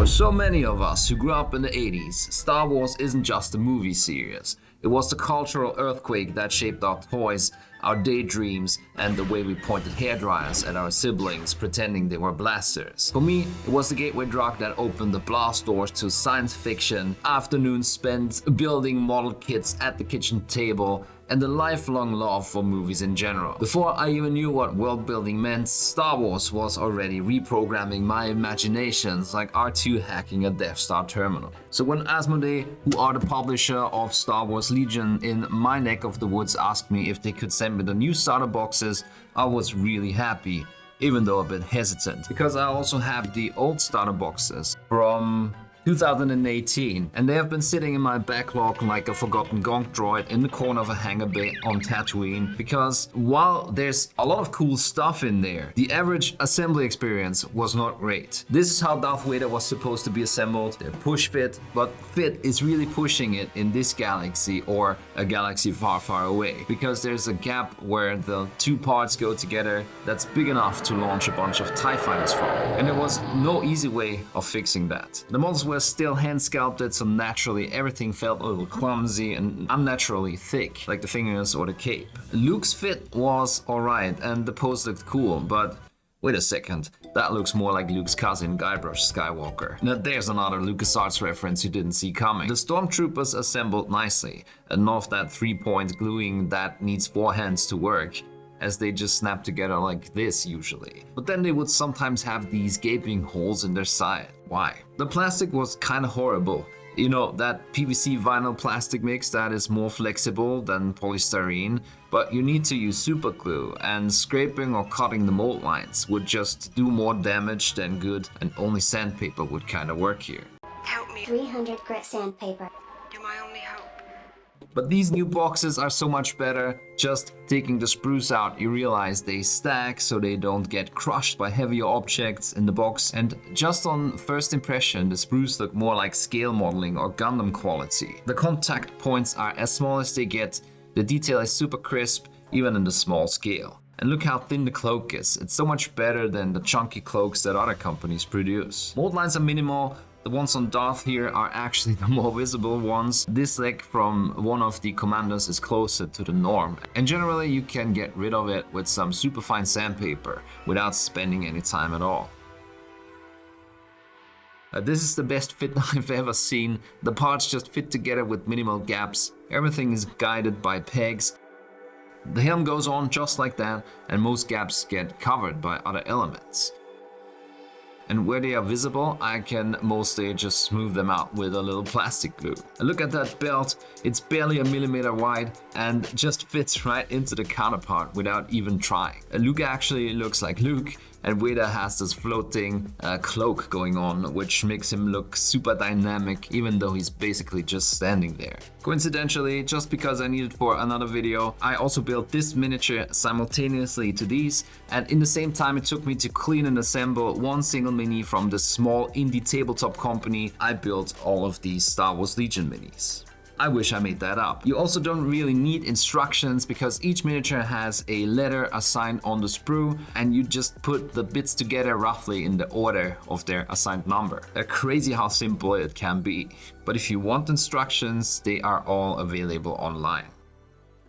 so many of us who grew up in the 80s, Star Wars isn't just a movie series. It was the cultural earthquake that shaped our toys, our daydreams, and the way we pointed hairdryers at our siblings pretending they were blasters. For me, it was the gateway drug that opened the blast doors to science fiction, afternoons spent building model kits at the kitchen table, and the lifelong love for movies in general. Before I even knew what world building meant, Star Wars was already reprogramming my imaginations like R2 hacking a Death Star terminal. So when Asmodee, who are the publisher of Star Wars Legion in my neck of the woods, asked me if they could send me the new starter boxes, I was really happy, even though a bit hesitant, because I also have the old starter boxes from 2018, and they have been sitting in my backlog like a forgotten gonk droid in the corner of a hangar bay on Tatooine, because while there's a lot of cool stuff in there, the average assembly experience was not great. This is how Darth Vader was supposed to be assembled. They're push fit, but fit is really pushing it in this galaxy or a galaxy far, far away, because there's a gap where the two parts go together that's big enough to launch a bunch of TIE fighters from. And there was no easy way of fixing that. The models were still hand sculpted, so naturally everything felt a little clumsy and unnaturally thick, like the fingers or the cape. Luke's fit was alright and the pose looked cool, but wait a second, that looks more like Luke's cousin Guybrush Skywalker. Now there's another LucasArts reference you didn't see coming. The Stormtroopers assembled nicely, and none of that 3-point gluing that needs 4 hands to work, as they just snap together like this usually. But then they would sometimes have these gaping holes in their side. Why? The plastic was kinda horrible. You know, that PVC vinyl plastic mix that is more flexible than polystyrene, but you need to use super glue, and scraping or cutting the mold lines would just do more damage than good, and only sandpaper would kinda work here. Help me. 300 grit sandpaper. You're my only hope. But these new boxes are so much better. Just taking the sprues out, you realize they stack so they don't get crushed by heavier objects in the box. And just on first impression, the sprues look more like scale modeling or Gundam quality. The contact points are as small as they get. The detail is super crisp, even in the small scale. And look how thin the cloak is. It's so much better than the chunky cloaks that other companies produce. Mold lines are minimal. The ones on Darth here are actually the more visible ones. This leg from one of the commanders is closer to the norm, and generally you can get rid of it with some superfine sandpaper without spending any time at all. This is the best fit I've ever seen. The parts just fit together with minimal gaps. Everything is guided by pegs. The helm goes on just like that, and most gaps get covered by other elements. And where they are visible, I can mostly just smooth them out with a little plastic glue. And look at that belt, it's barely a millimeter wide and just fits right into the counterpart without even trying. Luke actually looks like Luke, and Vader has this floating cloak going on, which makes him look super dynamic, even though he's basically just standing there. Coincidentally, just because I needed for another video, I also built this miniature simultaneously to these, and in the same time it took me to clean and assemble one single mini from the small indie tabletop company. I built all of these Star Wars Legion minis. I wish I made that up. You also don't really need instructions because each miniature has a letter assigned on the sprue, and you just put the bits together roughly in the order of their assigned number. Crazy how simple it can be. But if you want instructions, they are all available online.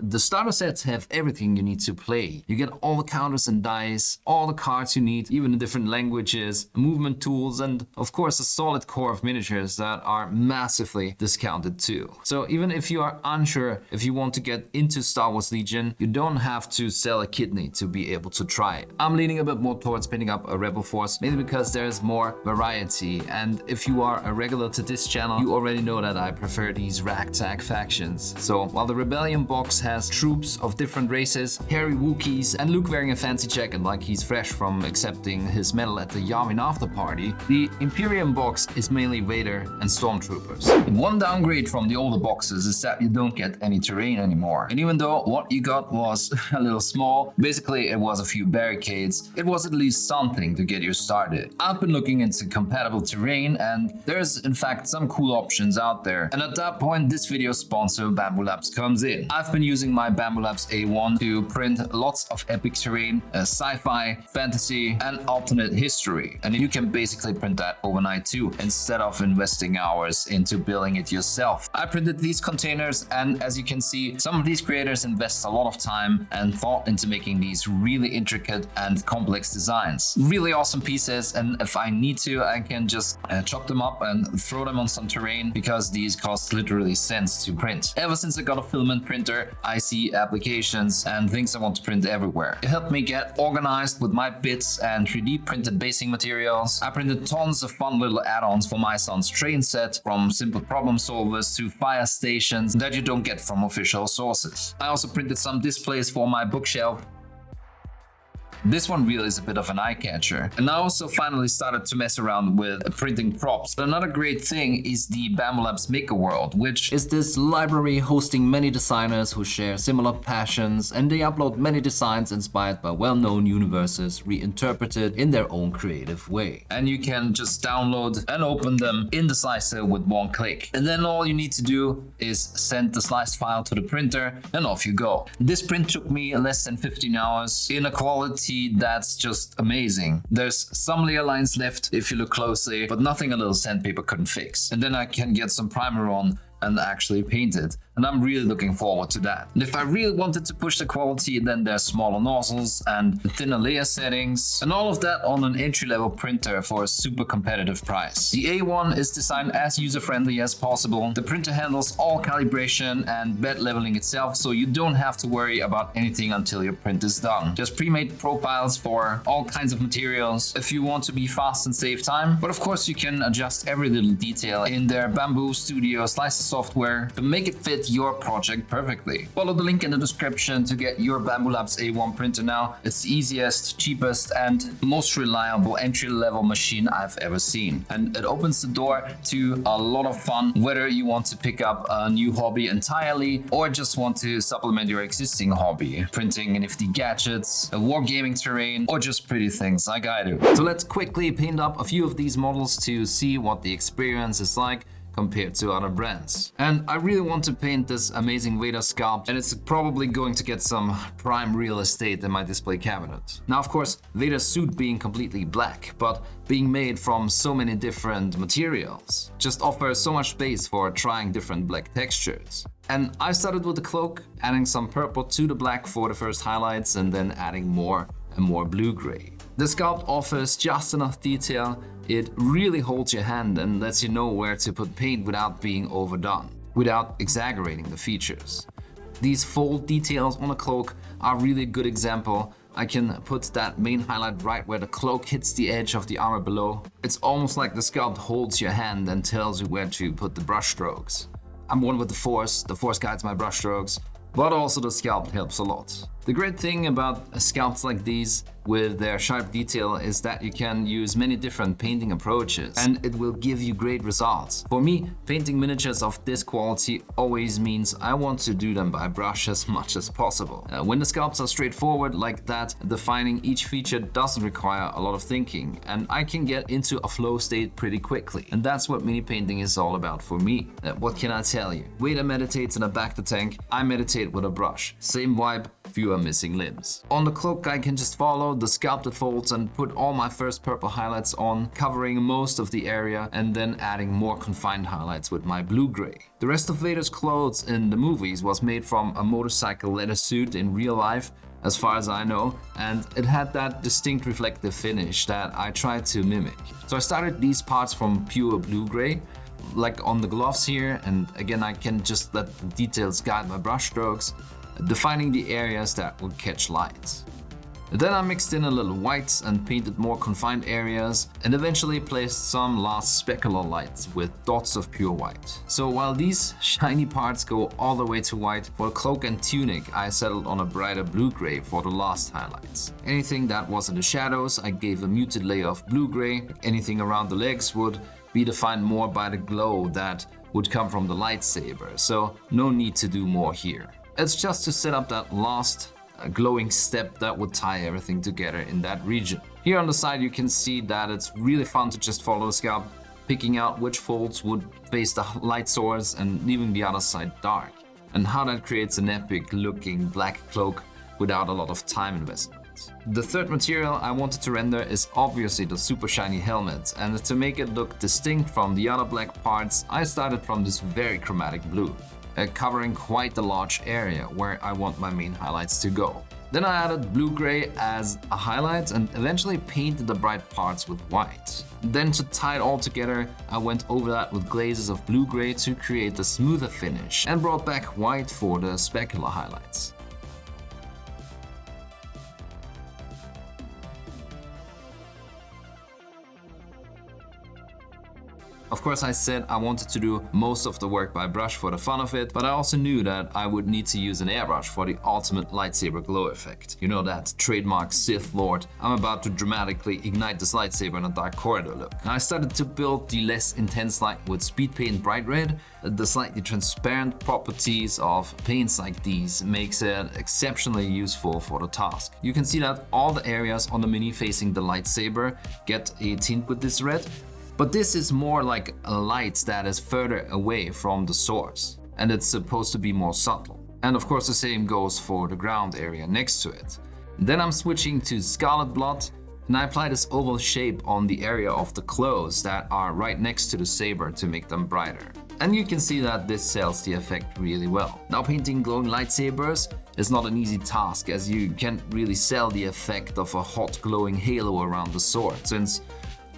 The starter sets have everything you need to play. You get all the counters and dice, all the cards you need, even in different languages, movement tools, and of course a solid core of miniatures that are massively discounted too. So even if you are unsure if you want to get into Star Wars Legion, you don't have to sell a kidney to be able to try it. I'm leaning a bit more towards picking up a Rebel Force, mainly because there's more variety, and if you are a regular to this channel, you already know that I prefer these ragtag factions. So while the Rebellion box has troops of different races, hairy Wookiees, and Luke wearing a fancy jacket like he's fresh from accepting his medal at the Yavin after party, the Imperium box is mainly Vader and Stormtroopers. One downgrade from the older boxes is that you don't get any terrain anymore. And even though what you got was a little small, basically it was a few barricades, it was at least something to get you started. I've been looking into compatible terrain, and there's in fact some cool options out there. And at that point, this video's sponsor Bamboo Labs comes in. I've been using using my Bambu Labs A1 to print lots of epic terrain, sci-fi, fantasy, and alternate history. And you can basically print that overnight too, instead of investing hours into building it yourself. I printed these containers, and as you can see, some of these creators invest a lot of time and thought into making these really intricate and complex designs. Really awesome pieces, and if I need to, I can just chop them up and throw them on some terrain, because these cost literally cents to print. Ever since I got a filament printer, I see applications and things I want to print everywhere. It helped me get organized with my bits and 3D printed basing materials. I printed tons of fun little add-ons for my son's train set, from simple problem solvers to fire stations that you don't get from official sources. I also printed some displays for my bookshelf. This one really is a bit of an eye-catcher. And I also finally started to mess around with printing props. But another great thing is the Bambu Labs MAKERWORLD, which is this library hosting many designers who share similar passions, and they upload many designs inspired by well-known universes, reinterpreted in their own creative way. And you can just download and open them in the slicer with one click. And then all you need to do is send the sliced file to the printer, and off you go. This print took me less than 15 hours in a quality that's just amazing. There's some layer lines left if you look closely, but nothing a little sandpaper couldn't fix. And then I can get some primer on and actually paint it. And I'm really looking forward to that. And if I really wanted to push the quality, then there's smaller nozzles and thinner layer settings, and all of that on an entry-level printer for a super competitive price. The A1 is designed as user-friendly as possible. The printer handles all calibration and bed leveling itself, so you don't have to worry about anything until your print is done. Just pre-made profiles for all kinds of materials if you want to be fast and save time. But of course you can adjust every little detail in their Bambu Studio slicer software to make it fit your project perfectly. Follow the link in the description to get your Bambu Labs A1 printer now. It's the easiest, cheapest, and most reliable entry-level machine I've ever seen. And it opens the door to a lot of fun, whether you want to pick up a new hobby entirely or just want to supplement your existing hobby, printing nifty gadgets, wargaming terrain, or just pretty things like I do. So let's quickly paint up a few of these models to see what the experience is like compared to other brands. And I really want to paint this amazing Vader sculpt, and it's probably going to get some prime real estate in my display cabinet. Now, of course, Vader's suit being completely black, but being made from so many different materials just offers so much space for trying different black textures. And I started with the cloak, adding some purple to the black for the first highlights, and then adding more and more blue-gray. The sculpt offers just enough detail. It really holds your hand and lets you know where to put paint without being overdone, without exaggerating the features. These fold details on a cloak are really a good example. I can put that main highlight right where the cloak hits the edge of the armor below. It's almost like the sculpt holds your hand and tells you where to put the brush strokes. I'm one with the Force guides my brush strokes, but also the sculpt helps a lot. The great thing about sculpts like these with their sharp detail is that you can use many different painting approaches, and it will give you great results. For me, painting miniatures of this quality always means I want to do them by brush as much as possible. When the sculpts are straightforward like that, defining each feature doesn't require a lot of thinking, and I can get into a flow state pretty quickly. And that's what mini painting is all about for me. What can I tell you? Vader meditates in a Bacta tank, I meditate with a brush. Same vibe, fewer missing limbs. On the cloak, I can just follow the sculpted folds and put all my first purple highlights on, covering most of the area, and then adding more confined highlights with my blue-gray. The rest of Vader's clothes in the movies was made from a motorcycle leather suit in real life, as far as I know, and it had that distinct reflective finish that I tried to mimic. So I started these parts from pure blue-gray, like on the gloves here, and again I can just let the details guide my brush strokes, defining the areas that would catch light. Then I mixed in a little white and painted more confined areas, and eventually placed some last specular lights with dots of pure white. So while these shiny parts go all the way to white, for cloak and tunic I settled on a brighter blue-gray for the last highlights. Anything that was in the shadows I gave a muted layer of blue-gray. Anything around the legs would be defined more by the glow that would come from the lightsaber, so no need to do more here. It's just to set up that last glowing step that would tie everything together in that region. Here on the side you can see that it's really fun to just follow the sculpt, picking out which folds would face the light source and leaving the other side dark. and how that creates an epic looking black cloak without a lot of time investment. The third material I wanted to render is obviously the super shiny helmet, and to make it look distinct from the other black parts, I started from this very chromatic blue, covering quite a large area where I want my main highlights to go. Then I added blue-gray as a highlight and eventually painted the bright parts with white. Then to tie it all together, I went over that with glazes of blue-gray to create a smoother finish and brought back white for the specular highlights. Of course, I said I wanted to do most of the work by brush for the fun of it, but I also knew that I would need to use an airbrush for the ultimate lightsaber glow effect. You know, that trademark Sith Lord, I'm about to dramatically ignite this lightsaber in a dark corridor look. I started to build the less intense light with speed paint bright red. The slightly transparent properties of paints like these makes it exceptionally useful for the task. You can see that all the areas on the mini facing the lightsaber get a tint with this red. But this is more like a light that is further away from the source, and it's supposed to be more subtle. And of course the same goes for the ground area next to it. Then I'm switching to Scarlet Blood, and I apply this oval shape on the area of the clothes that are right next to the saber to make them brighter. And you can see that this sells the effect really well. Now, painting glowing lightsabers is not an easy task, as you can't really sell the effect of a hot glowing halo around the sword, since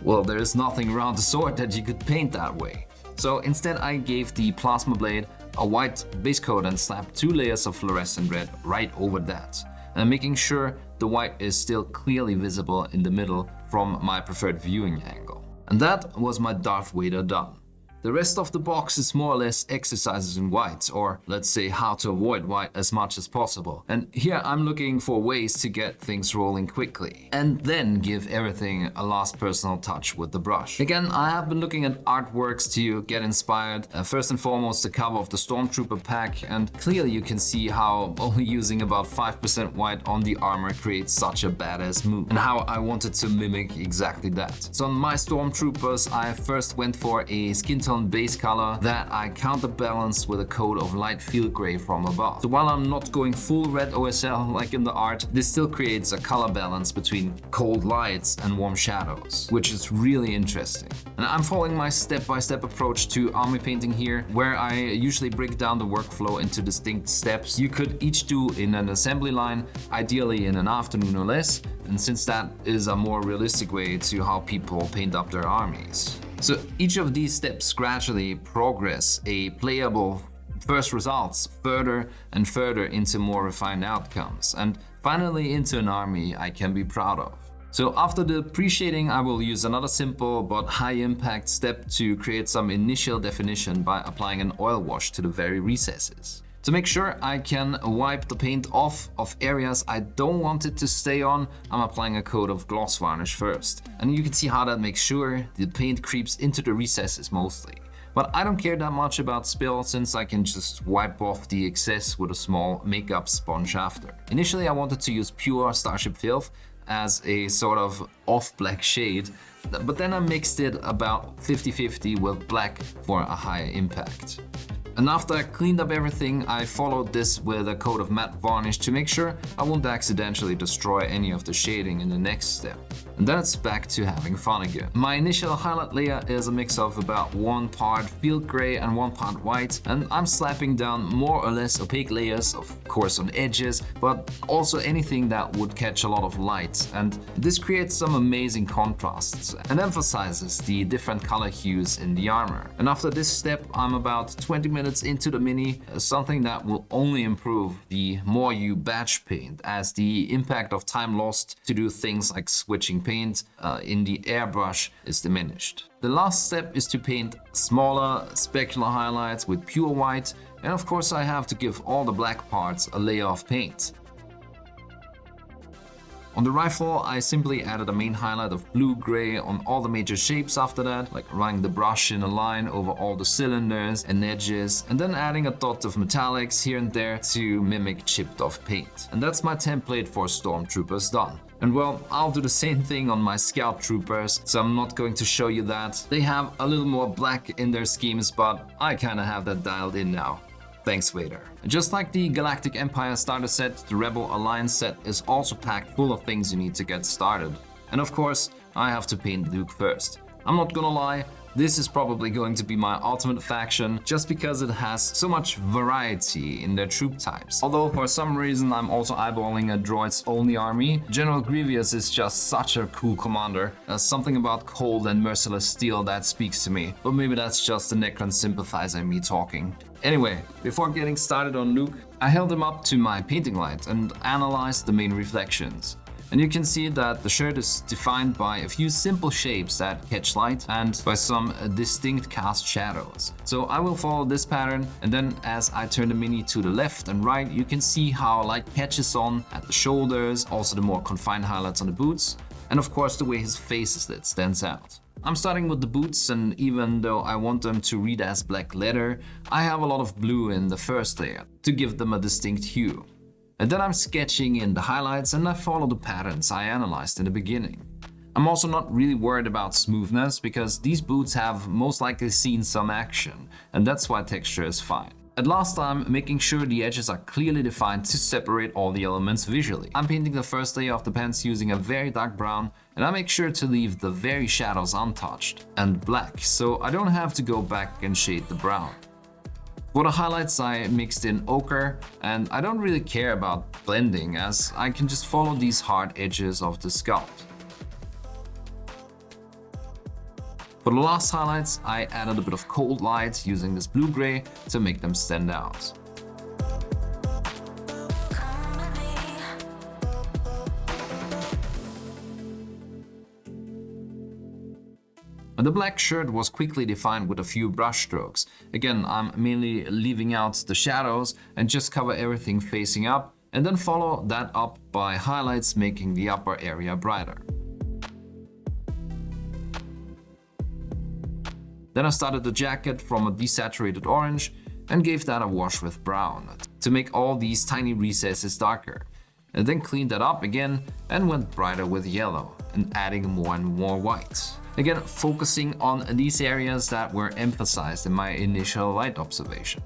well, there is nothing around the sword that you could paint that way. So instead I gave the plasma blade a white base coat and slapped 2 layers of fluorescent red right over that, and making sure the white is still clearly visible in the middle from my preferred viewing angle. And that was my Darth Vader done. The rest of the box is more or less exercises in white, or let's say how to avoid white as much as possible. And here I'm looking for ways to get things rolling quickly, and then give everything a last personal touch with the brush. Again, I have been looking at artworks to get inspired. First and foremost, the cover of the Stormtrooper pack, and clearly you can see how only using about 5% white on the armor creates such a badass move, and how I wanted to mimic exactly that. So on my Stormtroopers, I first went for a skin tone base color that I counterbalanced with a coat of light field gray from above. So while I'm not going full red OSL like in the art, this still creates a color balance between cold lights and warm shadows, which is really interesting. And I'm following my step-by-step approach to army painting here, where I usually break down the workflow into distinct steps you could each do in an assembly line, ideally in an afternoon or less, and since that is a more realistic way to how people paint up their armies. So each of these steps gradually progress a playable first results further and further into more refined outcomes, and finally into an army I can be proud of. So after the pre-shading, I will use another simple but high impact step to create some initial definition by applying an oil wash to the very recesses. To make sure I can wipe the paint off of areas I don't want it to stay on, I'm applying a coat of gloss varnish first. And you can see how that makes sure the paint creeps into the recesses mostly. But I don't care that much about spill, since I can just wipe off the excess with a small makeup sponge after. Initially I wanted to use pure Starship Filth as a sort of off black shade, but then I mixed it about 50-50 with black for a higher impact. And after I cleaned up everything, I followed this with a coat of matte varnish to make sure I won't accidentally destroy any of the shading in the next step. And then it's back to having fun again. My initial highlight layer is a mix of about 1 part field gray and 1 part white, and I'm slapping down more or less opaque layers, of course on edges, but also anything that would catch a lot of light. And this creates some amazing contrasts and emphasizes the different color hues in the armor. And after this step, I'm about 20 minutes into the mini, something that will only improve the more you batch paint, as the impact of time lost to do things like switching paint in the airbrush is diminished. The last step is to paint smaller specular highlights with pure white, and of course I have to give all the black parts a layer of paint. On the rifle, I simply added a main highlight of blue-gray on all the major shapes after that, like running the brush in a line over all the cylinders and edges, and then adding a dot of metallics here and there to mimic chipped off paint. And that's my template for Stormtroopers done. And well, I'll do the same thing on my Scout Troopers, so I'm not going to show you that. They have a little more black in their schemes, but I kinda have that dialed in now. Thanks. Thanks, Vader. Just like the Galactic Empire starter set, the Rebel Alliance set is also packed full of things you need to get started. And of course, I have to paint Luke first. I'm not gonna lie, this is probably going to be my ultimate faction just because it has so much variety in their troop types. Although for some reason I'm also eyeballing a droids only army, General Grievous is just such a cool commander. There's something about cold and merciless steel that speaks to me, but maybe that's just the Necron sympathizer in me talking. Anyway, before getting started on Luke, I held him up to my painting light and analyzed the main reflections. And you can see that the shirt is defined by a few simple shapes that catch light and by some distinct cast shadows. So I will follow this pattern, and then as I turn the mini to the left and right, you can see how light catches on at the shoulders, also the more confined highlights on the boots, and of course the way his face is lit stands out. I'm starting with the boots, and even though I want them to read as black leather, I have a lot of blue in the first layer to give them a distinct hue. And then I'm sketching in the highlights and I follow the patterns I analyzed in the beginning. I'm also not really worried about smoothness because these boots have most likely seen some action, and that's why texture is fine. At last I'm making sure the edges are clearly defined to separate all the elements visually. I'm painting the first layer of the pants using a very dark brown, and I make sure to leave the very shadows untouched and black, so I don't have to go back and shade the brown. For the highlights I mixed in ochre, and I don't really care about blending as I can just follow these hard edges of the sculpt. For the last highlights I added a bit of cold light using this blue-gray to make them stand out. The black shirt was quickly defined with a few brush strokes. Again, I'm mainly leaving out the shadows and just cover everything facing up, and then follow that up by highlights making the upper area brighter. Then I started the jacket from a desaturated orange and gave that a wash with brown to make all these tiny recesses darker. And then cleaned that up again and went brighter with yellow and adding more and more white. Again, focusing on these areas that were emphasized in my initial light observation.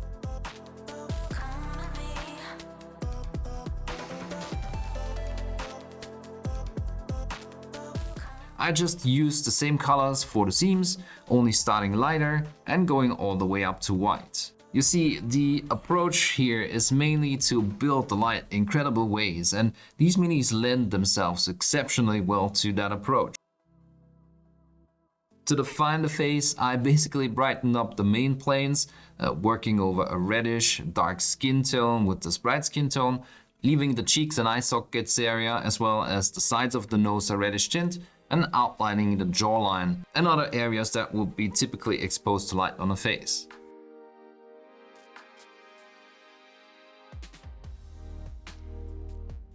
I just used the same colors for the seams, only starting lighter and going all the way up to white. You see, the approach here is mainly to build the light in incredible ways, and these minis lend themselves exceptionally well to that approach. To define the face, I basically brightened up the main planes, working over a reddish, dark skin tone with this bright skin tone, leaving the cheeks and eye sockets area as well as the sides of the nose a reddish tint, and outlining the jawline and other areas that would be typically exposed to light on the face.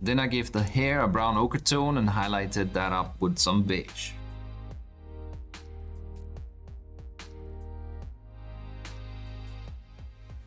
Then I gave the hair a brown ochre tone and highlighted that up with some beige.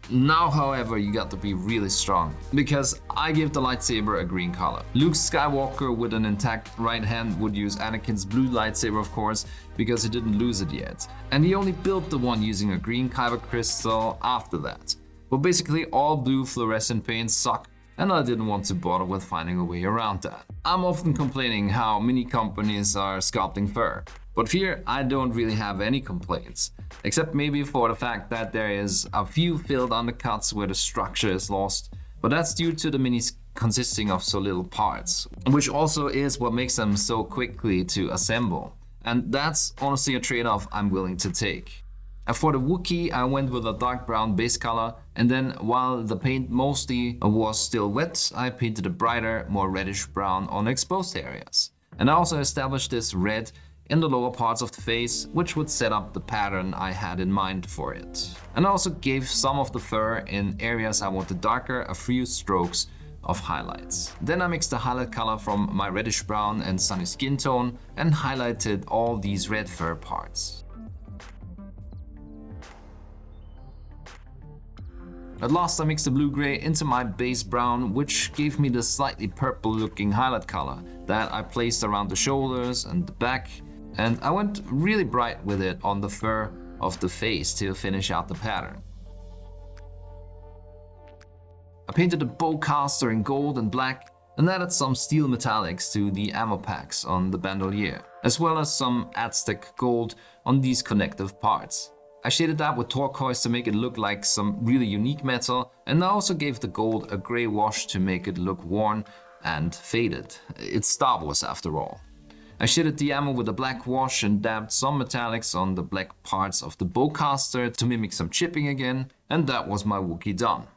Now, however, you got to be really strong, because I give the lightsaber a green color. Luke Skywalker with an intact right hand would use Anakin's blue lightsaber, of course, because he didn't lose it yet. And he only built the one using a green kyber crystal after that. But basically all blue fluorescent paints suck, and I didn't want to bother with finding a way around that. I'm often complaining how many companies are sculpting fur, but here I don't really have any complaints, except maybe for the fact that there is a few filled undercuts where the structure is lost, but that's due to the minis consisting of so little parts, which also is what makes them so quickly to assemble, and that's honestly a trade-off I'm willing to take. And for the Wookiee, I went with a dark brown base color, and then while the paint mostly was still wet, I painted a brighter, more reddish brown on exposed areas. And I also established this red in the lower parts of the face, which would set up the pattern I had in mind for it. And I also gave some of the fur in areas I wanted darker a few strokes of highlights. Then I mixed the highlight color from my reddish brown and sunny skin tone and highlighted all these red fur parts. At last I mixed the blue-gray into my base brown, which gave me the slightly purple-looking highlight color that I placed around the shoulders and the back, and I went really bright with it on the fur of the face to finish out the pattern. I painted the bowcaster in gold and black and added some steel metallics to the ammo packs on the bandolier, as well as some Aztec gold on these connective parts. I shaded that with turquoise to make it look like some really unique metal, and I also gave the gold a grey wash to make it look worn and faded. It's Star Wars after all. I shaded the ammo with a black wash and dabbed some metallics on the black parts of the bowcaster to mimic some chipping again, and that was my Wookiee done.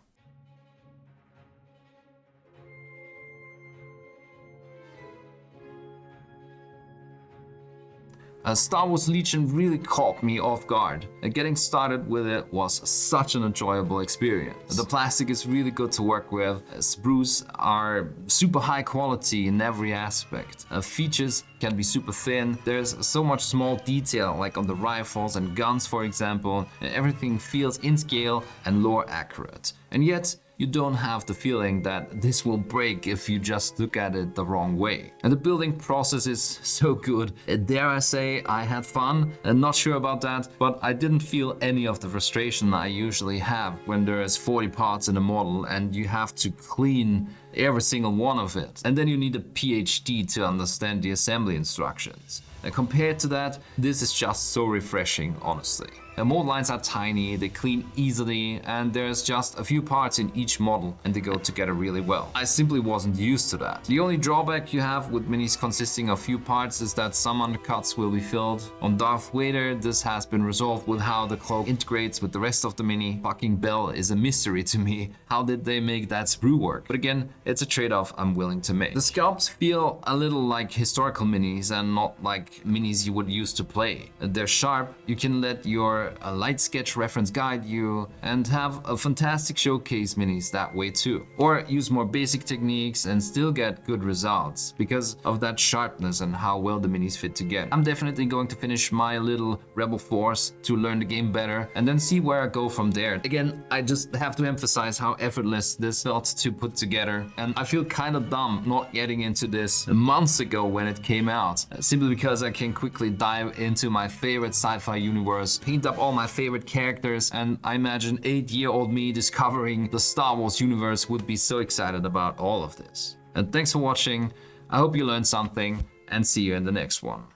Star Wars Legion really caught me off guard. Getting started with it was such an enjoyable experience. The plastic is really good to work with. Sprues are super high quality in every aspect. Features can be super thin. There's so much small detail, like on the rifles and guns for example. Everything feels in scale and lore accurate. And yet, you don't have the feeling that this will break if you just look at it the wrong way. And the building process is so good. Dare I say I had fun? Not sure about that, but I didn't feel any of the frustration I usually have when there's 40 parts in a model and you have to clean every single one of it. And then you need a PhD to understand the assembly instructions. Compared to that, this is just so refreshing, honestly. The mold lines are tiny, they clean easily, and there's just a few parts in each model and they go together really well. I simply wasn't used to that. The only drawback you have with minis consisting of few parts is that some undercuts will be filled. On Darth Vader, this has been resolved with how the cloak integrates with the rest of the mini. Fucking Bell is a mystery to me. How did they make that sprue work? But again, it's a trade-off I'm willing to make. The sculpts feel a little like historical minis and not like minis you would use to play. They're sharp, you can let your light sketch reference guide you and have a fantastic showcase minis that way too. Or use more basic techniques and still get good results because of that sharpness and how well the minis fit together. I'm definitely going to finish my little Rebel Force to learn the game better and then see where I go from there. Again, I just have to emphasize how effortless this felt to put together, and I feel kind of dumb not getting into this months ago when it came out, simply because I can quickly dive into my favorite sci-fi universe, paint up all my favorite characters, and I imagine 8-year-old me discovering the Star Wars universe would be so excited about all of this. And thanks for watching, I hope you learned something, and see you in the next one.